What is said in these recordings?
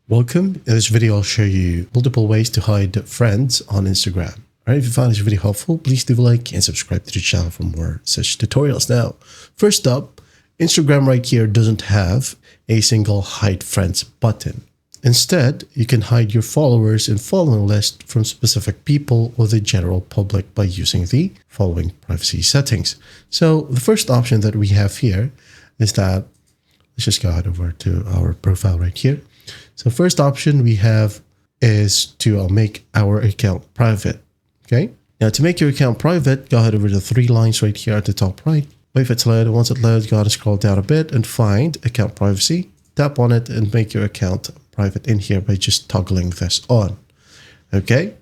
Welcome. In this video, I'll show you multiple ways to hide friends on Instagram. All right, if you found this video helpful, please leave a like and subscribe to the channel for more such tutorials. Now, first up, Instagram right here doesn't have a single hide friends button. Instead, you can hide your followers and following list from specific people or the general public by using the following privacy settings. So the first option that we have here is that, let's just go ahead over to our profile right here. So first option we have is to make our account private. Okay. Now to make your account private, go ahead over to the three lines right here at the top right. Wait for it to load. Once it loads, go ahead and scroll down a bit and find account privacy. Tap on it and make your account private in here by just toggling this on. Okay.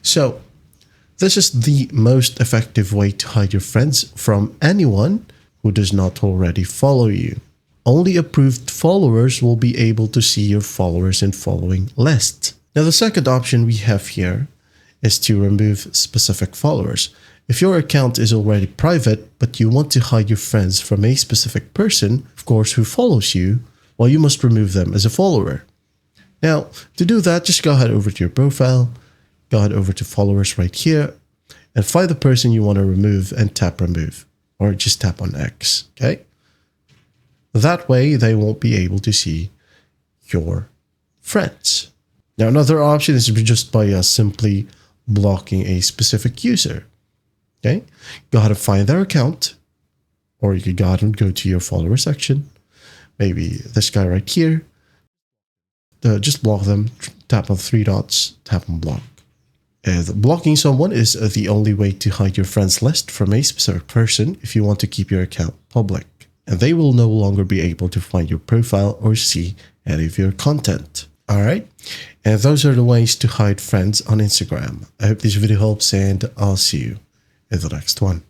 So this is the most effective way to hide your friends from anyone who does not already follow you. Only approved followers will be able to see your followers and following list. Now, the second option we have here is to remove specific followers. If your account is already private, but you want to hide your friends from a specific person, of course, who follows you, well, you must remove them as a follower. Now, to do that, just go ahead over to your profile, go ahead over to followers right here, and find the person you want to remove and tap remove, or just tap on X, okay? That way, they won't be able to see your friends. Now, another option is just by simply blocking a specific user. Okay, go ahead and find their account, or you could go ahead and go to your follower section. Maybe this guy right here. Just block them. Tap on three dots. Tap on block. Blocking someone is the only way to hide your friends list from a specific person if you want to keep your account public. And they will no longer be able to find your profile or see any of your content. All right. And those are the ways to hide friends on Instagram. I hope this video helps, and I'll see you in the next one.